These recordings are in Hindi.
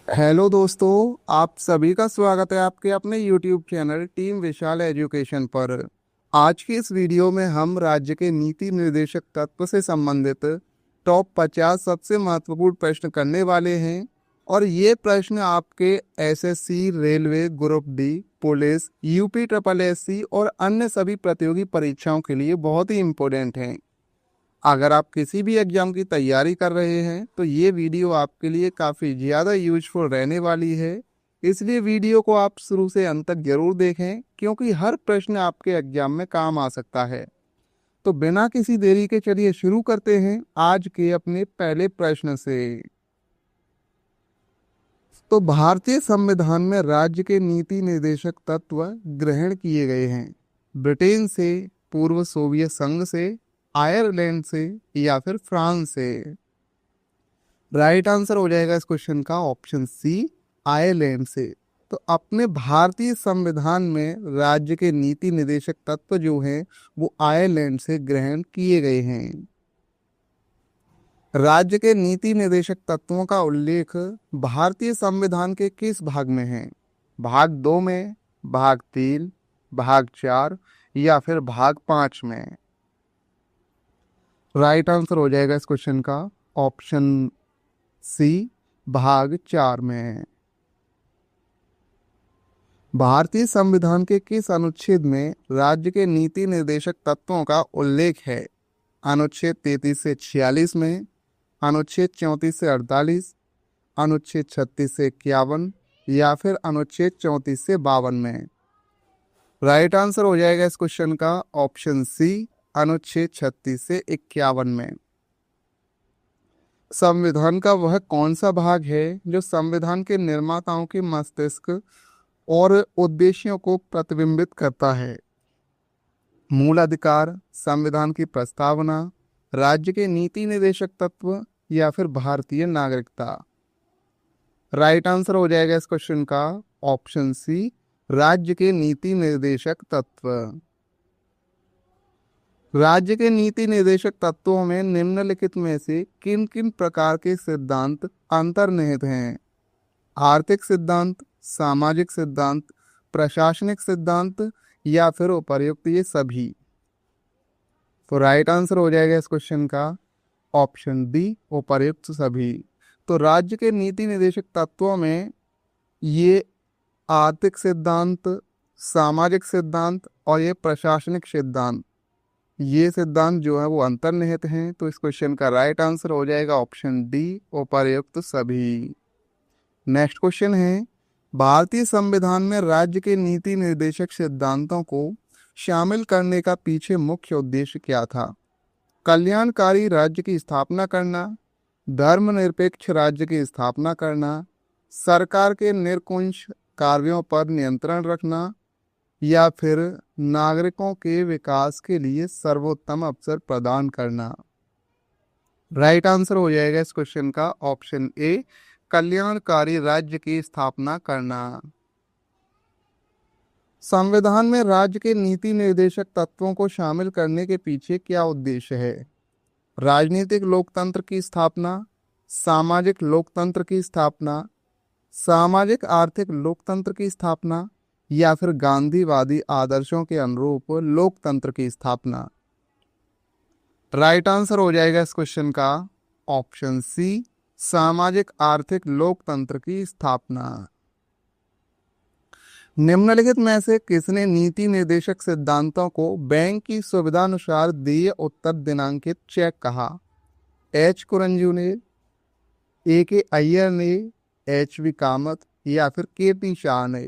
हेलो दोस्तों, आप सभी का स्वागत है आपके अपने यूट्यूब चैनल टीम विशाल एजुकेशन पर। आज की इस वीडियो में हम राज्य के नीति निर्देशक तत्व से संबंधित टॉप 50 सबसे महत्वपूर्ण प्रश्न करने वाले हैं। और ये प्रश्न आपके SSC, railway, group D, police, UP triple SC और अन्य सभी प्रतियोगी परीक्षाओं के लिए बहुत ही इम्पोर्टेंट हैं। अगर आप किसी भी एग्जाम की तैयारी कर रहे हैं तो ये वीडियो आपके लिए काफ़ी ज़्यादा यूजफुल रहने वाली है। इसलिए वीडियो को आप शुरू से अंत तक जरूर देखें, क्योंकि हर प्रश्न आपके एग्जाम में काम आ सकता है। तो बिना किसी देरी के चलिए शुरू करते हैं आज के अपने पहले प्रश्न से। तो भारतीय संविधान में राज्य के नीति निर्देशक तत्व ग्रहण किए गए हैं ब्रिटेन से, पूर्व सोवियत संघ से, आयरलैंड से या फिर फ्रांस से। राइट आंसर हो जाएगा इस क्वेश्चन का ऑप्शन सी, आयरलैंड से। तो अपने भारतीय संविधान में राज्य के नीति निर्देशक तत्व जो हैं वो आयरलैंड से ग्रहण किए गए हैं। राज्य के नीति निर्देशक तत्वों का उल्लेख भारतीय संविधान के किस भाग में है? भाग 2 में, भाग 3, भाग 4 या फिर भाग 5 में? राइट आंसर हो जाएगा इस क्वेश्चन का ऑप्शन सी, भाग 4 में। भारतीय संविधान के किस अनुच्छेद में राज्य के नीति निर्देशक तत्वों का उल्लेख है? अनुच्छेद 33 से 46 में, अनुच्छेद 34 से 48, अनुच्छेद 36 से 51 या फिर अनुच्छेद 34 से 52 में? राइट आंसर हो जाएगा इस क्वेश्चन का ऑप्शन सी, अनुच्छेद 36 से 51 में। संविधान का वह कौन सा भाग है जो संविधान के निर्माताओं के मस्तिष्क और उद्देश्यों को प्रतिबिंबित करता है? मूल अधिकार, संविधान की प्रस्तावना, राज्य के नीति निर्देशक तत्व या फिर भारतीय नागरिकता? राइट आंसर हो जाएगा इस क्वेश्चन का ऑप्शन सी, राज्य के नीति निर्देशक तत्व। राज्य के नीति निर्देशक तत्वों में निम्नलिखित में से किन किन प्रकार के सिद्धांत अंतर्निहित हैं? आर्थिक सिद्धांत, सामाजिक सिद्धांत, प्रशासनिक सिद्धांत या फिर उपर्युक्त ये सभी? तो राइट आंसर हो जाएगा इस क्वेश्चन का ऑप्शन डी, उपर्युक्त सभी। तो राज्य के नीति निर्देशक तत्वों में ये आर्थिक सिद्धांत, सामाजिक सिद्धांत और ये प्रशासनिक सिद्धांत, ये सिद्धांत जो है वो अंतर्निहित हैं। तो इस क्वेश्चन का राइट आंसर हो जाएगा ऑप्शन डी, उपर्युक्त सभी। नेक्स्ट क्वेश्चन है, भारतीय संविधान में राज्य के नीति निर्देशक सिद्धांतों को शामिल करने का पीछे मुख्य उद्देश्य क्या था? कल्याणकारी राज्य की स्थापना करना, धर्मनिरपेक्ष राज्य की स्थापना करना, सरकार के निरंकुश कार्यों पर नियंत्रण रखना या फिर नागरिकों के विकास के लिए सर्वोत्तम अवसर प्रदान करना? राइट आंसर हो जाएगा इस क्वेश्चन का ऑप्शन ए, कल्याणकारी राज्य की स्थापना करना। संविधान में राज्य के नीति निर्देशक तत्वों को शामिल करने के पीछे क्या उद्देश्य है? राजनीतिक लोकतंत्र की स्थापना, सामाजिक लोकतंत्र की स्थापना, सामाजिक आर्थिक लोकतंत्र की स्थापना या फिर गांधीवादी आदर्शों के अनुरूप लोकतंत्र की स्थापना? राइट आंसर हो जाएगा इस क्वेश्चन का ऑप्शन सी, सामाजिक आर्थिक लोकतंत्र की स्थापना। निम्नलिखित में से किसने नीति निर्देशक सिद्धांतों को बैंक की सुविधा अनुसार देय उत्तर दिनांकित चेक कहा? एच कुरंजू ने, ए के अय्यर ने, एच वी कामत या फिर के टी शाह ने?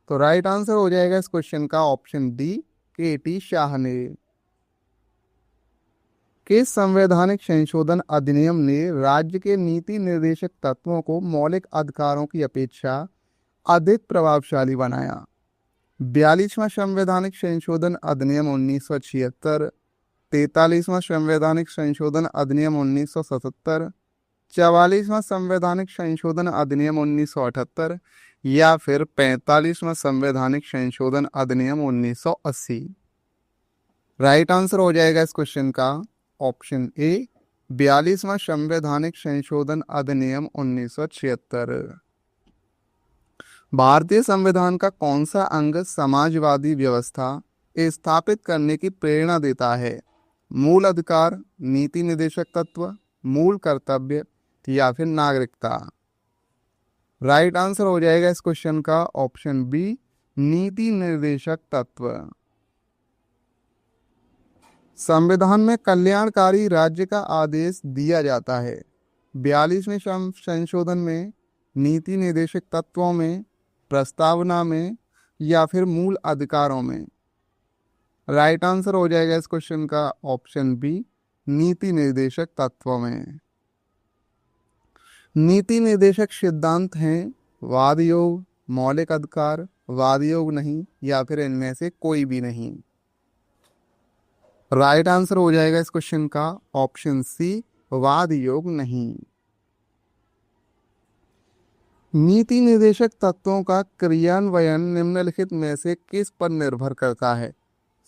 तो राइट आंसर हो जाएगा इस क्वेश्चन का ऑप्शन डी, के टी शाह ने। किस संवैधानिक संशोधन अधिनियम ने राज्य के नीति निर्देशक तत्वों को मौलिक अधिकारों की अपेक्षा अधिक प्रभावशाली बनाया? 42वां संवैधानिक संशोधन अधिनियम 1976, 43वां संवैधानिक संशोधन अधिनियम 1977, 44वां संवैधानिक संशोधन अधिनियम 1978 या फिर 45वां संवैधानिक संशोधन अधिनियम 1980? राइट आंसर हो जाएगा इस क्वेश्चन का ऑप्शन ए, 42वां संवैधानिक संशोधन अधिनियम 1976। भारतीय संविधान का कौन सा अंग समाजवादी व्यवस्था स्थापित करने की प्रेरणा देता है? मूल अधिकार, नीति निर्देशक तत्व, मूल कर्तव्य या फिर नागरिकता? राइट आंसर हो जाएगा इस क्वेश्चन का ऑप्शन बी, नीति निर्देशक तत्व। संविधान में कल्याणकारी राज्य का आदेश दिया जाता है। 42वें संशोधन में नीति निर्देशक तत्वों में, प्रस्तावना में या फिर मूल अधिकारों में? राइट आंसर हो जाएगा इस क्वेश्चन का ऑप्शन बी, नीति निर्देशक तत्वों में। नीति निर्देशक सिद्धांत हैं वाद योग, मौलिक अधिकार, वाद योग नहीं या फिर इनमें से कोई भी नहीं? राइट आंसर हो जाएगा इस क्वेश्चन का ऑप्शन सी, वाद योग नहीं। नीति निर्देशक तत्वों का क्रियान्वयन निम्नलिखित में से किस पर निर्भर करता है?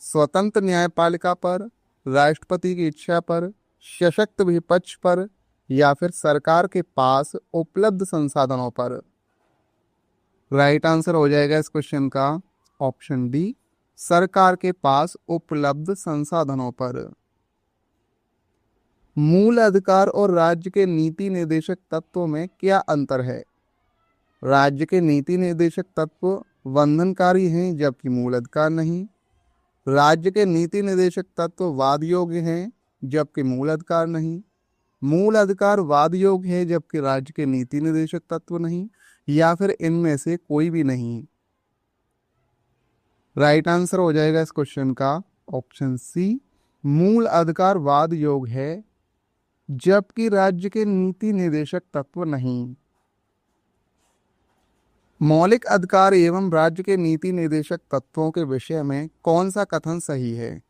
स्वतंत्र न्यायपालिका पर, राष्ट्रपति की इच्छा पर, सशक्त विपक्ष पर या फिर सरकार के पास उपलब्ध संसाधनों पर? राइट आंसर हो जाएगा इस क्वेश्चन का ऑप्शन डी, सरकार के पास उपलब्ध संसाधनों पर। मूल अधिकार और राज्य के नीति निर्देशक तत्वों में क्या अंतर है? राज्य के नीति निर्देशक तत्व बंधनकारी हैं जबकि मूल अधिकार नहीं। राज्य के नीति निर्देशक तत्व वाद योग्य हैं जबकि मूल अधिकार नहीं। मूल अधिकार वाद योग्य है जबकि राज्य के नीति निर्देशक तत्व नहीं, या फिर इनमें से कोई भी नहीं? राइट आंसर हो जाएगा इस क्वेश्चन का ऑप्शन सी, मूल अधिकार वाद योग्य है जबकि राज्य के नीति निर्देशक तत्व नहीं। मौलिक अधिकार एवं राज्य के नीति निर्देशक तत्वों के विषय में कौन सा कथन सही है?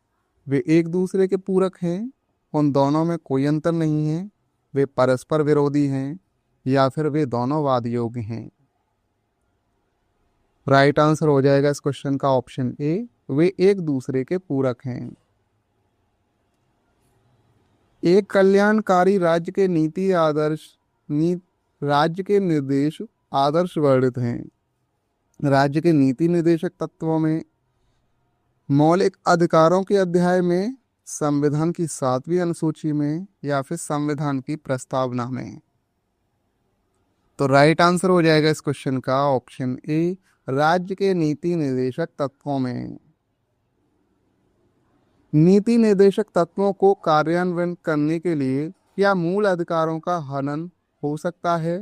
वे एक दूसरे के पूरक हैं, उन दोनों में कोई अंतर नहीं है, वे परस्पर विरोधी हैं या फिर वे दोनों वाद योग्य हैं? राइट आंसर हो जाएगा इस क्वेश्चन का ऑप्शन ए, वे एक दूसरे के पूरक हैं। एक कल्याणकारी राज्य के राज्य के निर्देश आदर्श वर्णित हैं। राज्य के नीति निर्देशक तत्वों में, मौलिक अधिकारों के अध्याय में, संविधान की 7वीं अनुसूची में या फिर संविधान की प्रस्तावना में? तो राइट आंसर हो जाएगा इस क्वेश्चन का ऑप्शन ए, राज्य के नीति निर्देशक तत्वों में। नीति निर्देशक तत्वों को कार्यान्वयन करने के लिए क्या मूल अधिकारों का हनन हो सकता है?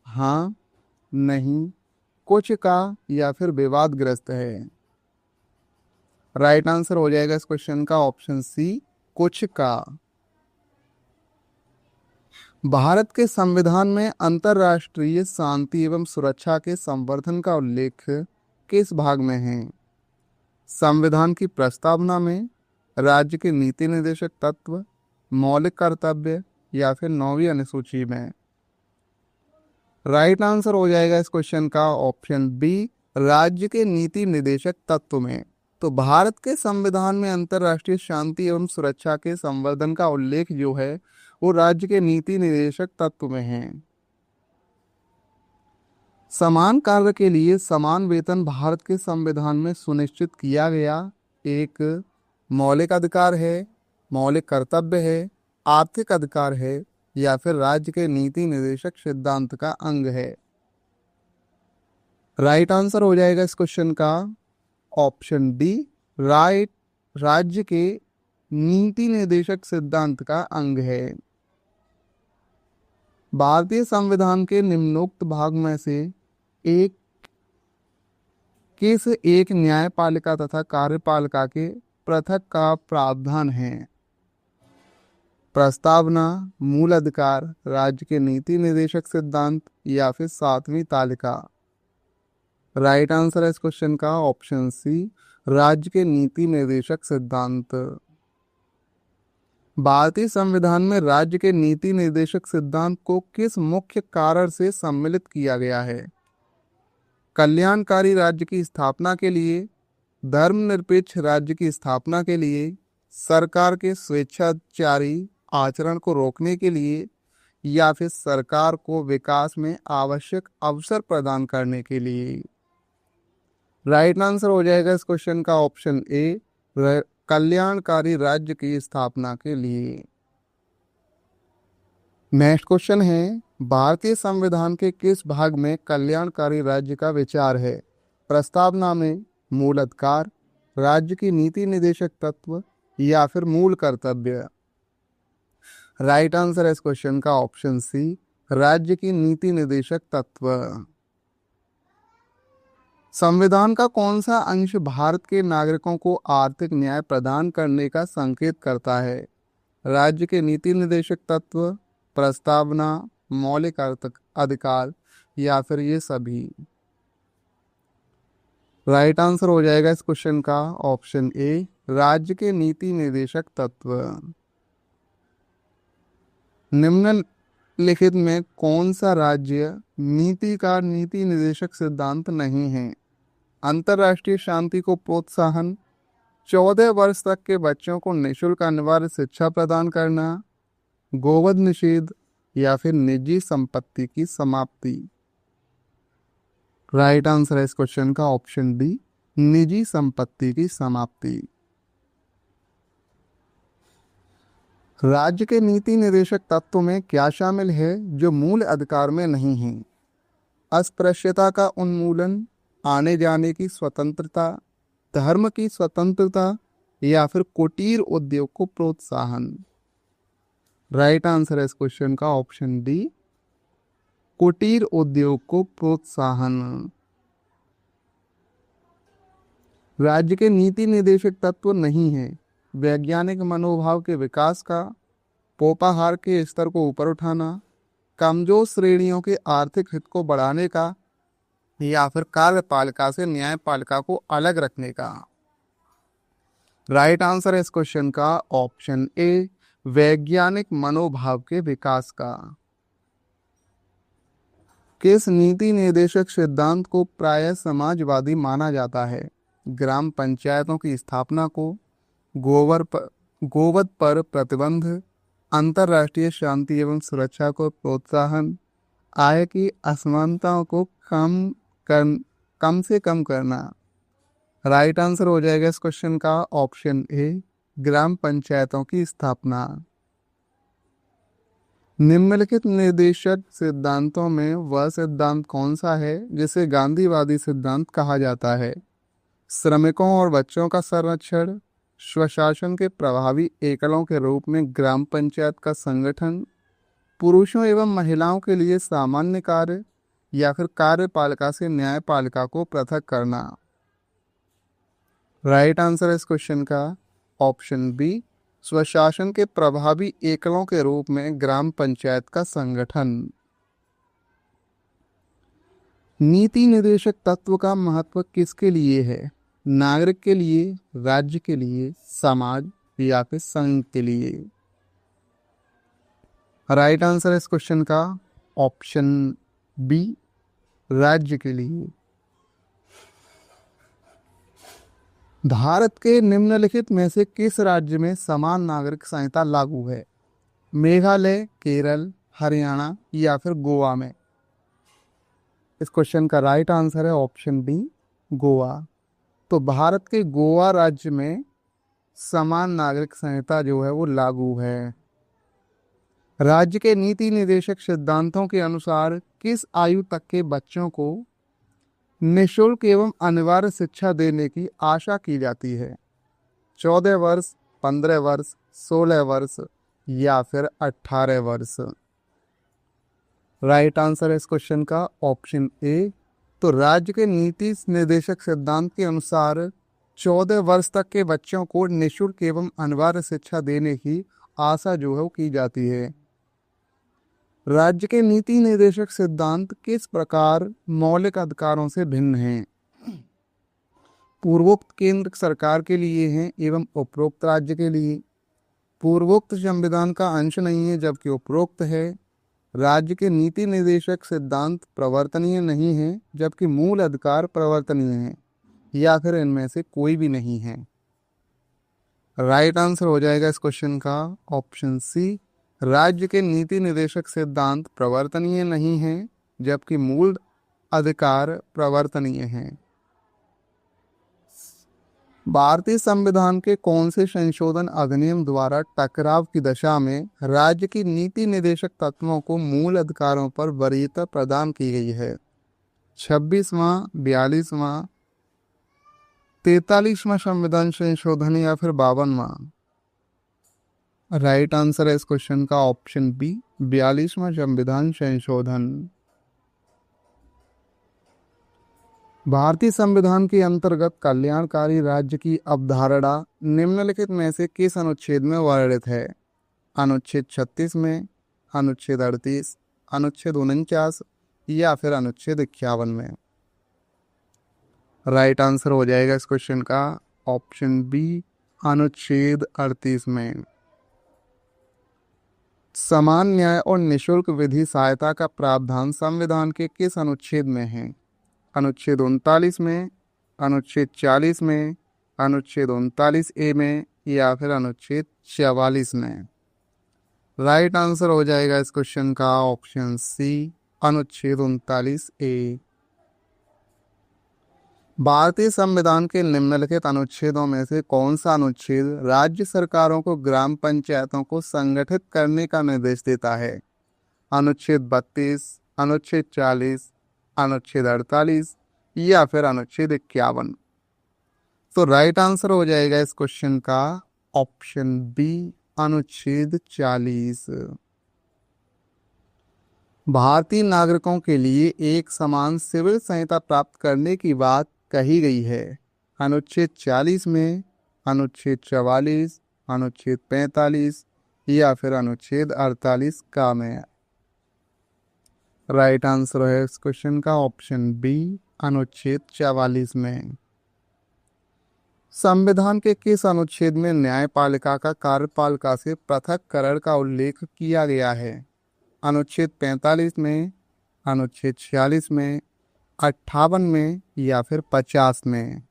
हाँ, नहीं, कुछ का या फिर विवादग्रस्त है? राइट आंसर हो जाएगा इस क्वेश्चन का ऑप्शन सी, कुछ का। भारत के संविधान में अंतर्राष्ट्रीय शांति एवं सुरक्षा के संवर्धन का उल्लेख किस भाग में है? संविधान की प्रस्तावना में, राज्य के नीति निर्देशक तत्व, मौलिक कर्तव्य या फिर 9वीं अनुसूची में? राइट आंसर हो जाएगा इस क्वेश्चन का ऑप्शन बी, राज्य के नीति निर्देशक तत्व में। तो भारत के संविधान में अंतर्राष्ट्रीय शांति एवं सुरक्षा के संवर्धन का उल्लेख जो है वो राज्य के नीति निर्देशक तत्व में है। समान कार्य के लिए समान वेतन भारत के संविधान में सुनिश्चित किया गया एक मौलिक अधिकार है, मौलिक कर्तव्य है, आर्थिक अधिकार है या फिर राज्य के नीति निर्देशक सिद्धांत का अंग है? राइट आंसर हो जाएगा इस क्वेश्चन का ऑप्शन डी, राज्य के नीति निर्देशक सिद्धांत का अंग है। भारतीय संविधान के निम्नोक्त भाग में से एक न्यायपालिका तथा कार्यपालिका के पृथक का प्रावधान है? प्रस्तावना, मूल अधिकार, राज्य के नीति निर्देशक सिद्धांत या फिर 7वीं तालिका? राइट आंसर है इस क्वेश्चन का ऑप्शन सी, राज्य के नीति निर्देशक सिद्धांत। भारतीय संविधान में राज्य के नीति निर्देशक सिद्धांत को किस मुख्य कारण से सम्मिलित किया गया है? कल्याणकारी राज्य की स्थापना के लिए, धर्मनिरपेक्ष राज्य की स्थापना के लिए, सरकार के स्वेच्छाचारी आचरण को रोकने के लिए या फिर सरकार को विकास में आवश्यक अवसर प्रदान करने के लिए। राइट आंसर हो जाएगा इस क्वेश्चन का ऑप्शन ए, कल्याणकारी राज्य की स्थापना के लिए। नेक्स्ट क्वेश्चन है, भारतीय संविधान के किस भाग में कल्याणकारी राज्य का विचार है? प्रस्तावना में, मूल अधिकार, राज्य की नीति निदेशक तत्व या फिर मूल कर्तव्य। राइट आंसर है इस क्वेश्चन का ऑप्शन सी, राज्य की नीति निदेशक तत्व। संविधान का कौन सा अंश भारत के नागरिकों को आर्थिक न्याय प्रदान करने का संकेत करता है? राज्य के नीति निदेशक तत्व, प्रस्तावना, मौलिक अधिकार या फिर ये सभी। राइट आंसर हो जाएगा इस क्वेश्चन का ऑप्शन ए, राज्य के नीति निदेशक तत्व। निम्नलिखित में कौन सा राज्य नीति का नीति निदेशक सिद्धांत नहीं है? अंतर्राष्ट्रीय शांति को प्रोत्साहन, 14 वर्ष तक के बच्चों को निःशुल्क अनिवार्य शिक्षा प्रदान करना, गोवध निषेध या फिर निजी संपत्ति की समाप्ति। राइट आंसर है इस क्वेश्चन का ऑप्शन डी, निजी संपत्ति की समाप्ति। राज्य के नीति निदेशक तत्व में क्या शामिल है जो मूल अधिकार में नहीं है? अस्पृश्यता का उन्मूलन, आने जाने की स्वतंत्रता, धर्म की स्वतंत्रता या फिर कुटीर उद्योग को प्रोत्साहन। राइट आंसर है इस क्वेश्चन का ऑप्शन डी, कुटीर उद्योग को प्रोत्साहन। राज्य के नीति निदेशक तत्व नहीं है वैज्ञानिक मनोभाव के विकास का, पोषाहार के स्तर को ऊपर उठाना, कमजोर श्रेणियों के आर्थिक हित को बढ़ाने का या फिर कार्यपालिका से न्यायपालिका को अलग रखने का। राइट आंसर है इस क्वेश्चन का ऑप्शन ए, वैज्ञानिक मनोभाव के विकास का। किस नीति निर्देशक सिद्धांत को प्रायः समाजवादी माना जाता है? ग्राम पंचायतों की स्थापना को, गोवध पर प्रतिबंध, अंतर्राष्ट्रीय शांति एवं सुरक्षा को प्रोत्साहन, आय की असमानताओं को कम से कम करना। राइट आंसर हो जाएगा इस क्वेश्चन का ऑप्शन ए, ग्राम पंचायतों की स्थापना। निम्नलिखित निर्देशक सिद्धांतों में वह सिद्धांत कौन सा है जिसे गांधीवादी सिद्धांत कहा जाता है? श्रमिकों और बच्चों का संरक्षण, स्वशासन के प्रभावी एकलों के रूप में ग्राम पंचायत का संगठन, पुरुषों एवं महिलाओं के लिए सामान्य कार्य या फिर कार्यपालिका से न्यायपालिका को पृथक करना। राइट आंसर है इस क्वेश्चन का ऑप्शन बी, स्वशासन के प्रभावी एकलों के रूप में ग्राम पंचायत का संगठन। नीति निदेशक तत्व का महत्व किसके लिए है? नागरिक के लिए, राज्य के लिए, समाज या फिर संघ के लिए। राइट आंसर है इस क्वेश्चन का ऑप्शन बी, राज्य के लिए। भारत के निम्नलिखित में से किस राज्य में समान नागरिक संहिता लागू है? मेघालय, केरल, हरियाणा या फिर गोवा में। इस क्वेश्चन का राइट आंसर है ऑप्शन डी, गोवा। तो भारत के गोवा राज्य में समान नागरिक संहिता जो है वो लागू है। राज्य के नीति निर्देशक सिद्धांतों के अनुसार किस आयु तक के बच्चों को निःशुल्क एवं अनिवार्य शिक्षा देने की आशा की जाती है? 14 वर्ष, 15 वर्ष, 16 वर्ष या फिर 18 वर्ष। राइट आंसर है इस क्वेश्चन का ऑप्शन ए। तो राज्य के नीति निर्देशक सिद्धांत के अनुसार 14 वर्ष तक के बच्चों को निःशुल्क एवं अनिवार्य शिक्षा देने की आशा जो है वो की जाती है। राज्य के नीति निर्देशक सिद्धांत किस प्रकार मौलिक अधिकारों से भिन्न हैं? पूर्वोक्त केंद्र सरकार के लिए हैं एवं उपरोक्त राज्य के लिए। पूर्वोक्त संविधान का अंश नहीं है जबकि उपरोक्त है। राज्य के नीति निर्देशक सिद्धांत प्रवर्तनीय नहीं है जबकि मूल अधिकार प्रवर्तनीय है, या फिर इनमें से कोई भी नहीं है। राइट आंसर हो जाएगा इस क्वेश्चन का ऑप्शन सी। राज्य के नीति निर्देशक सिद्धांत प्रवर्तनीय नहीं है, जबकि मूल अधिकार प्रवर्तनीय हैं। भारतीय संविधान के कौन से संशोधन अधिनियम द्वारा टकराव की दशा में राज्य की नीति निर्देशक तत्वों को मूल अधिकारों पर वरीयता प्रदान की गई है? 26वां, 42वां, 43वां संविधान संशोधन या फिर 52वां? राइट आंसर है इस क्वेश्चन का ऑप्शन बी, 42वां संविधान संशोधन। भारतीय संविधान के अंतर्गत कल्याणकारी राज्य की अवधारणा निम्नलिखित में से किस अनुच्छेद में वर्णित है? अनुच्छेद 36 में, अनुच्छेद 38, अनुच्छेद 49 या फिर अनुच्छेद 51 में? राइट आंसर हो जाएगा इस क्वेश्चन का ऑप्शन बी, अनुच्छेद 38 में। समान न्याय और निशुल्क विधि सहायता का प्रावधान संविधान के किस अनुच्छेद में है? अनुच्छेद 39 में, अनुच्छेद 40 में, अनुच्छेद 39A में या फिर अनुच्छेद 44 में? राइट आंसर हो जाएगा इस क्वेश्चन का ऑप्शन सी, अनुच्छेद 39A। भारतीय संविधान के निम्नलिखित अनुच्छेदों में से कौन सा अनुच्छेद राज्य सरकारों को ग्राम पंचायतों को संगठित करने का निर्देश देता है? अनुच्छेद 32, अनुच्छेद 40, अनुच्छेद 48 या फिर अनुच्छेद 51? तो राइट आंसर हो जाएगा इस क्वेश्चन का ऑप्शन बी, अनुच्छेद 40। भारतीय नागरिकों के लिए एक समान सिविल संहिता प्राप्त करने की बात कही गई है? अनुच्छेद 40 में, अनुच्छेद 44, अनुच्छेद 45 या फिर अनुच्छेद 48 का में? राइट आंसर है इस क्वेश्चन का ऑप्शन बी, अनुच्छेद 44 में। संविधान के किस अनुच्छेद में न्यायपालिका का कार्यपालिका से पृथक्करण का उल्लेख किया गया है? अनुच्छेद 45 में, अनुच्छेद 46 में, 58 में या फिर 50 में?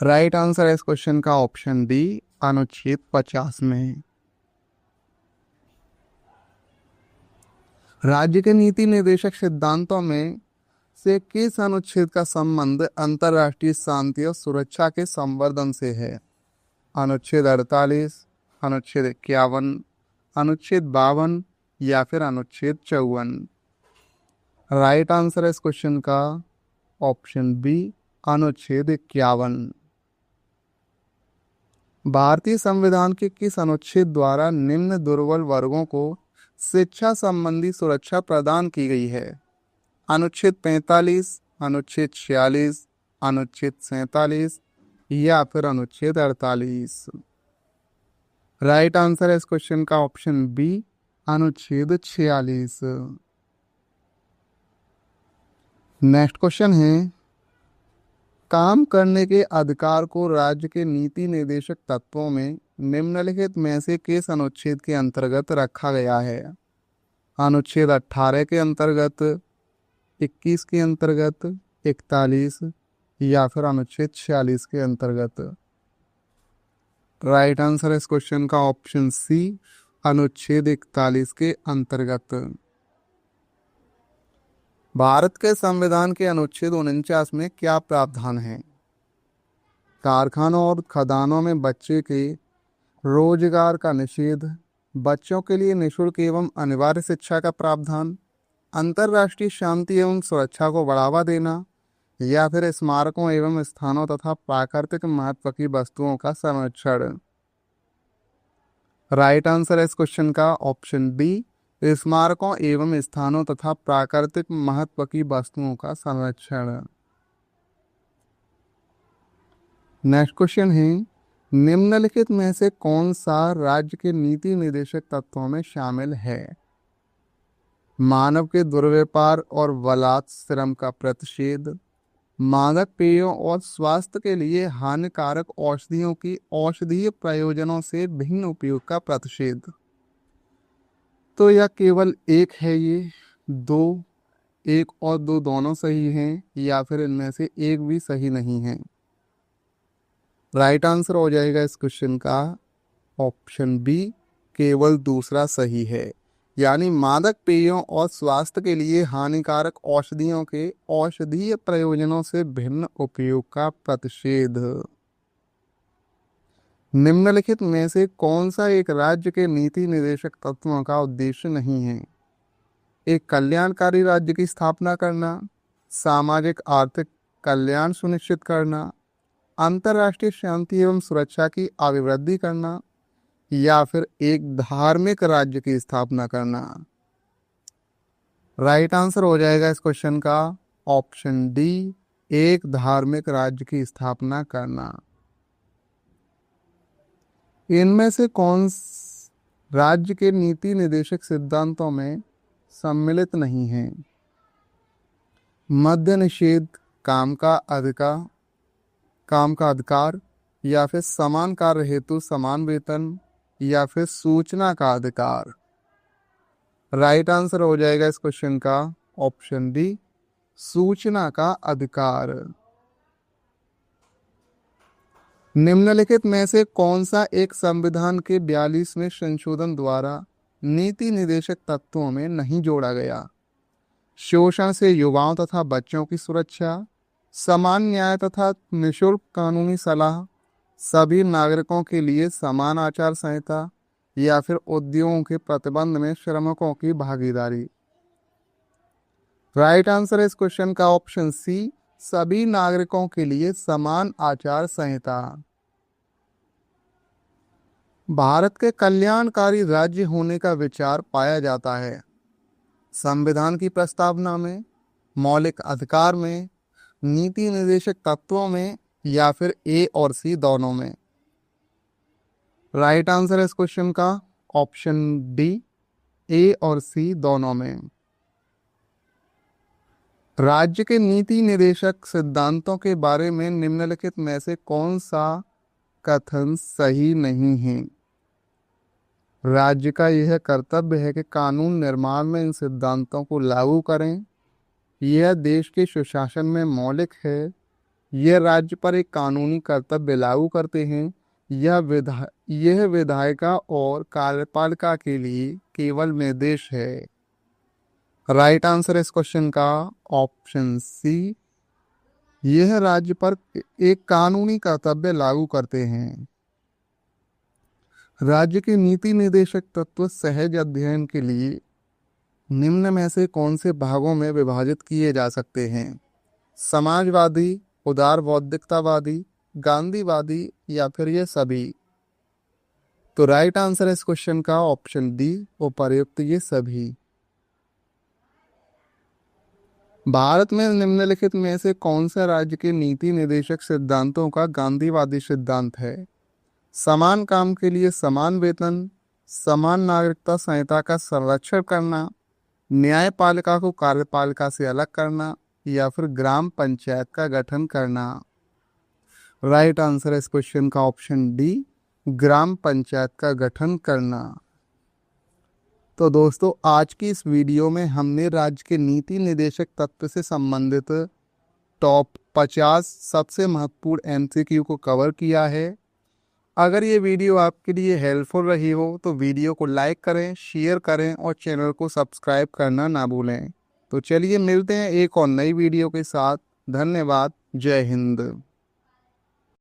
राइट आंसर है इस क्वेश्चन का ऑप्शन डी, अनुच्छेद 50 में। राज्य के नीति निर्देशक सिद्धांतों में से किस अनुच्छेद का संबंध अंतर्राष्ट्रीय शांति और सुरक्षा के संवर्धन से है? अनुच्छेद 48, अनुच्छेद 51, अनुच्छेद 52 या फिर अनुच्छेद 54? राइट आंसर है इस क्वेश्चन का ऑप्शन बी, अनुच्छेद 51। भारतीय संविधान के किस अनुच्छेद द्वारा निम्न दुर्बल वर्गों को शिक्षा संबंधी सुरक्षा प्रदान की गई है? अनुच्छेद 45, अनुच्छेद 46, अनुच्छेद 47 या फिर अनुच्छेद 48? राइट आंसर है इस क्वेश्चन का ऑप्शन बी, अनुच्छेद 46। नेक्स्ट क्वेश्चन है, काम करने के अधिकार को राज्य के नीति निर्देशक तत्वों में निम्नलिखित में से किस अनुच्छेद के अंतर्गत रखा गया है? अनुच्छेद 18 के अंतर्गत, 21 के अंतर्गत, 41 या फिर अनुच्छेद 46 के अंतर्गत? राइट आंसर है इस क्वेश्चन का ऑप्शन सी, अनुच्छेद 41 के अंतर्गत। भारत के संविधान के अनुच्छेद 49 में क्या प्रावधान है? कारखानों और खदानों में बच्चे के रोजगार का निषेध, बच्चों के लिए निःशुल्क एवं अनिवार्य शिक्षा का प्रावधान, अंतर्राष्ट्रीय शांति एवं सुरक्षा को बढ़ावा देना या फिर स्मारकों एवं स्थानों तथा प्राकृतिक महत्व की वस्तुओं का संरक्षण? राइट आंसर है इस क्वेश्चन का ऑप्शन बी, स्मारकों एवं स्थानों तथा प्राकृतिक महत्व की वस्तुओं का संरक्षण। नेक्स्ट क्वेश्चन है, निम्नलिखित में से कौन सा राज्य के नीति निर्देशक तत्वों में शामिल है? मानव के दुर्व्यापार और बलात् श्रम का प्रतिषेध, मादक पेयों और स्वास्थ्य के लिए हानिकारक औषधियों की औषधीय प्रयोजनों से भिन्न उपयोग का प्रतिषेध? तो यह केवल एक है, ये दो, एक और दो दोनों सही हैं या फिर इनमें से एक भी सही नहीं है? राइट आंसर हो जाएगा इस क्वेश्चन का ऑप्शन बी, केवल दूसरा सही है। यानी मादक पेयों और स्वास्थ्य के लिए हानिकारक औषधियों के औषधीय प्रयोजनों से भिन्न उपयोग का प्रतिषेध। निम्नलिखित में से कौन सा एक राज्य के नीति निर्देशक तत्वों का उद्देश्य नहीं है? एक कल्याणकारी राज्य की स्थापना करना, सामाजिक आर्थिक कल्याण सुनिश्चित करना, अंतर्राष्ट्रीय शांति एवं सुरक्षा की अभिवृद्धि करना, या फिर एक धार्मिक राज्य की स्थापना करना। राइट आंसर हो जाएगा इस क्वेश्चन का ऑप्शन डी, एक धार्मिक राज्य की स्थापना करना। इनमें से राज्य के नीति निर्देशक सिद्धांतों में सम्मिलित नहीं है? मद्य निषेध, काम का अधिकार, या फिर समान कार्य हेतु समान वेतन, या फिर सूचना का अधिकार। राइट आंसर हो जाएगा इस क्वेश्चन का ऑप्शन डी, सूचना का अधिकार। निम्नलिखित में से कौन सा एक संविधान के 42वें संशोधन द्वारा नीति निर्देशक तत्वों में नहीं जोड़ा गया? शोषण से युवाओं तथा बच्चों की सुरक्षा, समान न्याय तथा निशुल्क कानूनी सलाह, सभी नागरिकों के लिए समान आचार संहिता, या फिर उद्योगों के प्रतिबंध में श्रमिकों की भागीदारी। राइट आंसर है इस क्वेश्चन का ऑप्शन सी, सभी नागरिकों के लिए समान आचार संहिता। भारत के कल्याणकारी राज्य होने का विचार पाया जाता है संविधान की प्रस्तावना में, मौलिक अधिकार में, नीति निर्देशक तत्वों में, या फिर ए और सी दोनों में। राइट आंसर है इस क्वेश्चन का ऑप्शन डी, ए और सी दोनों में। राज्य के नीति निर्देशक सिद्धांतों के बारे में निम्नलिखित में से कौन सा कथन सही नहीं है? राज्य का यह कर्तव्य है कि कानून निर्माण में इन सिद्धांतों को लागू करें। यह देश के सुशासन में मौलिक है। यह राज्य पर एक कानूनी कर्तव्य लागू करते हैं। यह विधायिका और कार्यपालिका के लिए केवल निर्देश है। राइट आंसर इस क्वेश्चन का ऑप्शन सी, यह राज्य पर एक कानूनी कर्तव्य लागू करते हैं। राज्य के नीति निर्देशक तत्व सहज अध्ययन के लिए निम्न में से कौन से भागों में विभाजित किए जा सकते हैं? समाजवादी, उदार बौद्धिकतावादी, गांधीवादी, या फिर ये सभी। तो राइट आंसर है इस क्वेश्चन का ऑप्शन डी, उपर्युक्त ये सभी। भारत में निम्नलिखित में से कौन सा राज्य के नीति निर्देशक सिद्धांतों का गांधीवादी सिद्धांत है? समान काम के लिए समान वेतन, समान नागरिकता संहिता का संरक्षण करना, न्यायपालिका को कार्यपालिका से अलग करना, या फिर ग्राम पंचायत का गठन करना। राइट आंसर है इस क्वेश्चन का ऑप्शन डी, ग्राम पंचायत का गठन करना। तो दोस्तों, आज की इस वीडियो में हमने राज्य के नीति निर्देशक तत्व से संबंधित टॉप 50 सबसे महत्वपूर्ण एमसीक्यू को कवर किया है। अगर ये वीडियो आपके लिए हेल्पफुल रही हो तो वीडियो को लाइक करें, शेयर करें और चैनल को सब्सक्राइब करना ना भूलें। तो चलिए मिलते हैं एक और नई वीडियो के साथ। धन्यवाद। जय हिंद।